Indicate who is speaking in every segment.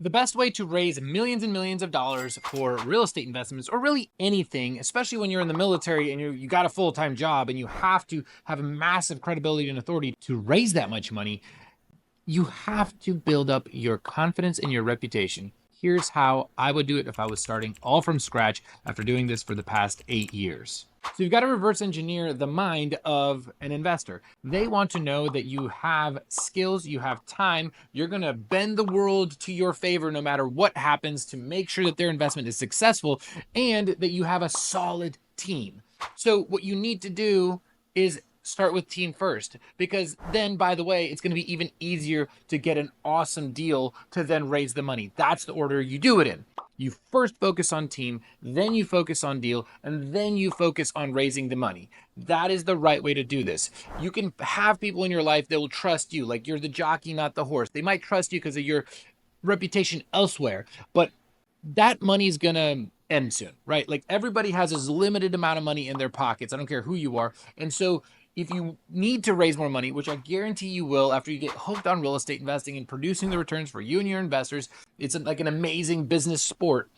Speaker 1: The best way to raise millions and millions of dollars for real estate investments, or really anything, especially when you're in the military and you got a full-time job and you have to have a massive credibility and authority to raise that much money, you have to build up your confidence and your reputation. Here's how I would do it if I was starting all from scratch after doing this for the past 8 years. So you've got to reverse engineer the mind of an investor. They want to know that you have skills, you have time, you're going to bend the world to your favor no matter what happens to make sure that their investment is successful, and that you have a solid team. So what you need to do is start with team first, because then, by the way, it's going to be even easier to get an awesome deal to then raise the money. That's the order you do it in. You first focus on team, then you focus on deal, and then you focus on raising the money. That is the right way to do this. You can have people in your life that will trust you, like you're the jockey, not the horse. They might trust you because of your reputation elsewhere, but that money is going to end soon, right? Like everybody has this limited amount of money in their pockets. I don't care who you are. And so if you need to raise more money, which I guarantee you will after you get hooked on real estate investing and producing the returns for you and your investors, it's like an amazing business sport.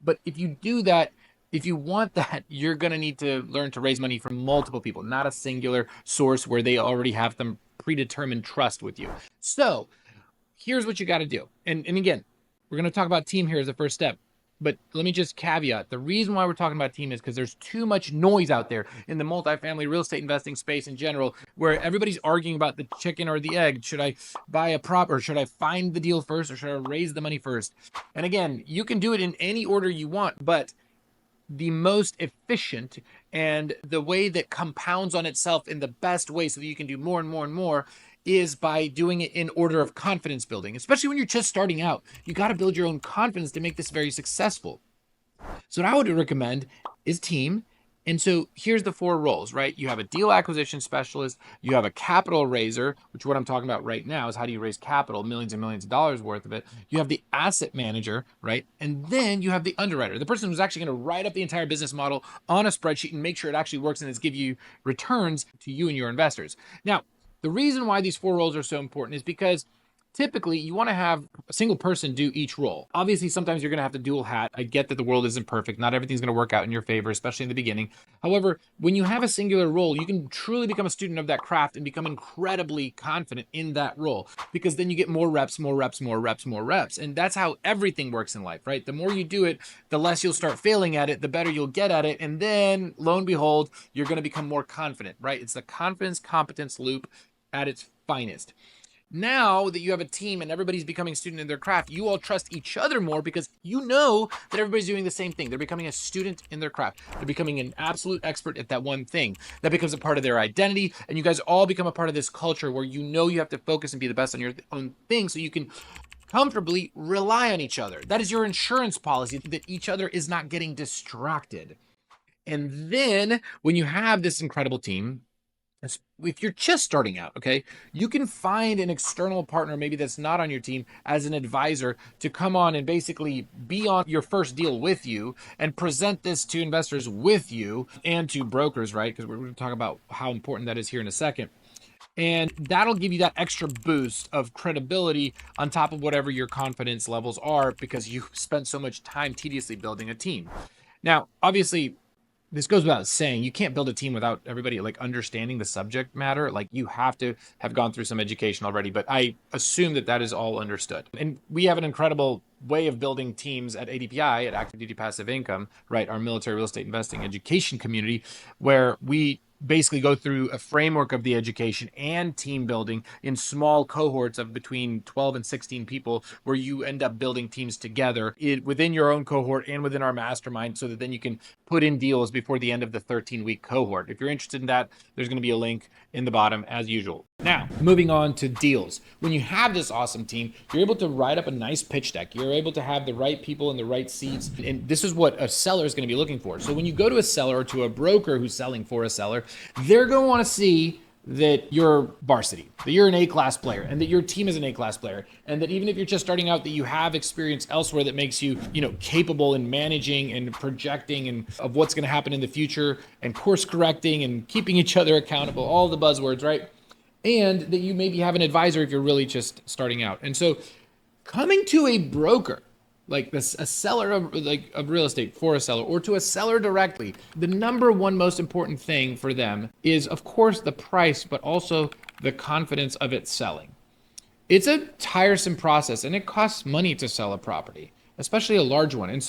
Speaker 1: But if you do that, if you want that, you're going to need to learn to raise money from multiple people, not a singular source where they already have them predetermined trust with you. So here's what you got to do. And again, we're going to talk about team here as the first step. But let me just caveat, the reason why we're talking about team is because there's too much noise out there in the multifamily real estate investing space in general, where everybody's arguing about the chicken or the egg. Should I buy a prop, or should I find the deal first, or should I raise the money first? And again, you can do it in any order you want, but the most efficient and the way that compounds on itself in the best way so that you can do more and more and more is by doing it in order of confidence building, especially when you're just starting out. You got to build your own confidence to make this very successful. So what I would recommend is team. And so here's the 4 roles, right? You have a deal acquisition specialist, you have a capital raiser, which what I'm talking about right now is how do you raise capital, millions and millions of dollars worth of it. You have the asset manager, right? And then you have the underwriter, the person who's actually going to write up the entire business model on a spreadsheet and make sure it actually works and it's give you returns to you and your investors. Now, the reason why these 4 roles are so important is because typically you want to have a single person do each role. Obviously, sometimes you're going to have to dual hat. I get that the world isn't perfect. Not everything's going to work out in your favor, especially in the beginning. However, when you have a singular role, you can truly become a student of that craft and become incredibly confident in that role, because then you get more reps, more reps, more reps, more reps. And that's how everything works in life, right? The more you do it, the less you'll start failing at it, the better you'll get at it. And then lo and behold, you're going to become more confident, right? It's the confidence competence loop at its finest. Now that you have a team and everybody's becoming a student in their craft, you all trust each other more because you know that everybody's doing the same thing. They're becoming a student in their craft. They're becoming an absolute expert at that one thing. That becomes a part of their identity, and you guys all become a part of this culture where you know you have to focus and be the best on your own thing so you can comfortably rely on each other. That is your insurance policy, that each other is not getting distracted. And then when you have this incredible team, if you're just starting out, okay, you can find an external partner, maybe that's not on your team, as an advisor to come on and basically be on your first deal with you and present this to investors with you and to brokers, right? Because we're going to talk about how important that is here in a second. And that'll give you that extra boost of credibility on top of whatever your confidence levels are, because you've spent so much time tediously building a team. Now, obviously, this goes without saying, you can't build a team without everybody like understanding the subject matter. Like you have to have gone through some education already, but I assume that that is all understood. And we have an incredible way of building teams at ADPI, at Active Duty Passive Income, right? Our military real estate investing education community, where we basically go through a framework of the education and team building in small cohorts of between 12 and 16 people, where you end up building teams together within your own cohort and within our mastermind, so that then you can put in deals before the end of the 13-week cohort. If you're interested in that, there's going to be a link in the bottom as usual. Now, moving on to deals. When you have this awesome team, you're able to write up a nice pitch deck. You're able to have the right people in the right seats. And this is what a seller is going to be looking for. So when you go to a seller or to a broker who's selling for a seller, they're going to want to see that you're varsity, that you're an A-class player, and that your team is an A-class player, and that even if you're just starting out, that you have experience elsewhere that makes you, capable in managing and projecting and of what's going to happen in the future, and course correcting and keeping each other accountable, all the buzzwords, right? And that you maybe have an advisor if you're really just starting out. And so Coming to a broker, like this, a seller of real estate for a seller, or to a seller directly, the number one most important thing for them is, of course, the price, but also the confidence of it selling. It's a tiresome process, and it costs money to sell a property, especially a large one. And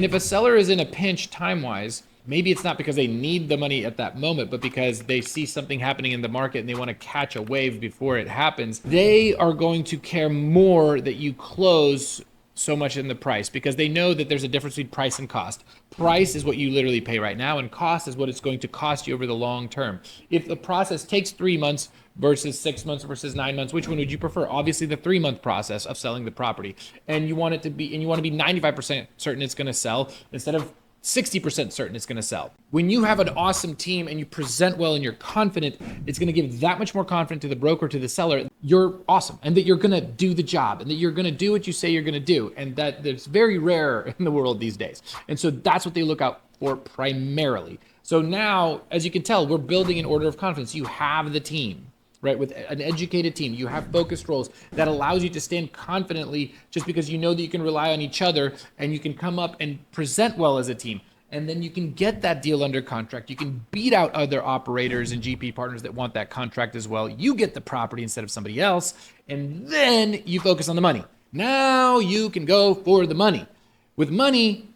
Speaker 1: if a seller is in a pinch time-wise, maybe it's not because they need the money at that moment, but because they see something happening in the market and they want to catch a wave before it happens, they are going to care more that you close so much in the price, because they know that there's a difference between price and cost. Price is what you literally pay right now, and cost is what it's going to cost you over the long term. If the process takes 3 months versus 6 months versus 9 months, which one would you prefer? Obviously the 3-month process of selling the property. And you want to be 95% certain it's going to sell instead of 60% certain it's going to sell. When you have an awesome team and you present well and you're confident, it's going to give that much more confidence to the broker, to the seller, you're awesome, and that you're going to do the job, and that you're going to do what you say you're going to do. And that's very rare in the world these days. And so that's what they look out for primarily. So now, as you can tell, we're building an order of confidence. You have the team, right? With an educated team, you have focused roles that allows you to stand confidently just because you know that you can rely on each other, and you can come up and present well as a team. And then you can get that deal under contract. You can beat out other operators and GP partners that want that contract as well. You get the property instead of somebody else, and then you focus on the money. Now you can go for the money. With money,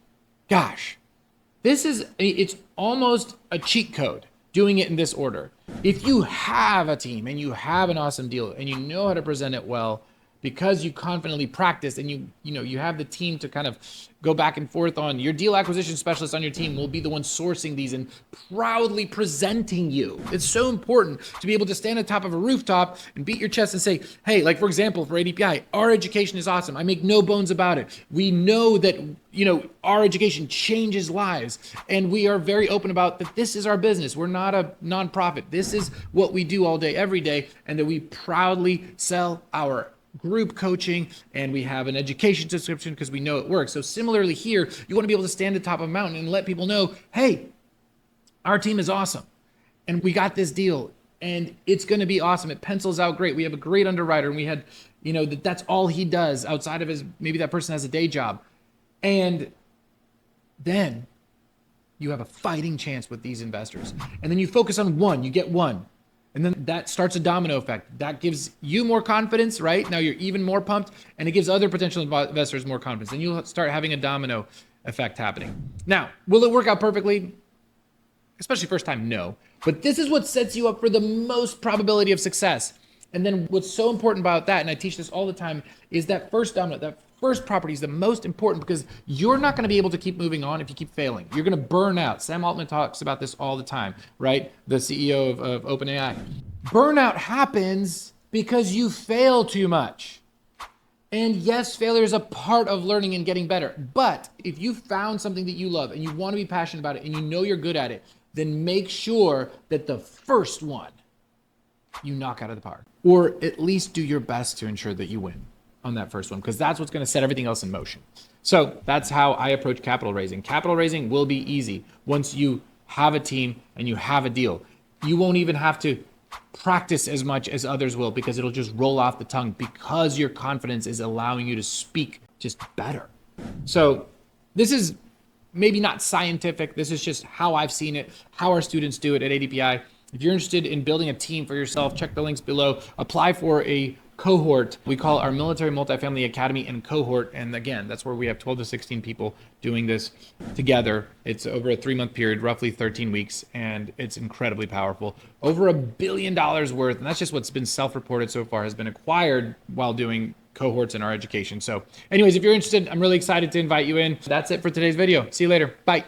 Speaker 1: gosh, it's almost a cheat code doing it in this order. If you have a team and you have an awesome deal and you know how to present it well, because you confidently practice, and you have the team to kind of go back and forth on, your deal acquisition specialist on your team will be the one sourcing these and proudly presenting you. It's so important to be able to stand on top of a rooftop and beat your chest and say, hey, like for example, for ADPI, our education is awesome. I make no bones about it. We know that, our education changes lives, and we are very open about that. This is our business. We're not a nonprofit. This is what we do all day, every day, and that we proudly sell our group coaching, and we have an education subscription because we know it works. So similarly here, you want to be able to stand at the top of a mountain and let people know, hey, our team is awesome, and we got this deal, and it's going to be awesome. It pencils out great. We have a great underwriter, and we had, that's all he does outside of maybe that person has a day job. And then you have a fighting chance with these investors. And then you focus on one, you get one. And then that starts a domino effect. That gives you more confidence, right? Now you're even more pumped, and it gives other potential investors more confidence. And you'll start having a domino effect happening. Now, will it work out perfectly? Especially first time, no. But this is what sets you up for the most probability of success. And then what's so important about that, and I teach this all the time, is that first domino, that first property is the most important, because you're not going to be able to keep moving on if you keep failing. You're going to burn out. Sam Altman talks about this all the time, right? The CEO of OpenAI. Burnout happens because you fail too much. And yes, failure is a part of learning and getting better. But if you found something that you love and you want to be passionate about it and you know you're good at it, then make sure that the first one you knock out of the park, or at least do your best to ensure that you win on that first one, because that's what's going to set everything else in motion. So that's how I approach capital raising. Capital raising will be easy once you have a team and you have a deal. You won't even have to practice as much as others will, because it'll just roll off the tongue, because your confidence is allowing you to speak just better. So this is maybe not scientific. This is just how I've seen it, how our students do it at ADPI. If you're interested in building a team for yourself, check the links below. Apply for a cohort. We call our Military Multifamily Academy and Cohort. And again, that's where we have 12 to 16 people doing this together. It's over a 3-month period, roughly 13 weeks, and it's incredibly powerful. Over $1 billion worth, and that's just what's been self-reported so far, has been acquired while doing cohorts in our education. So anyways, if you're interested, I'm really excited to invite you in. That's it for today's video. See you later. Bye.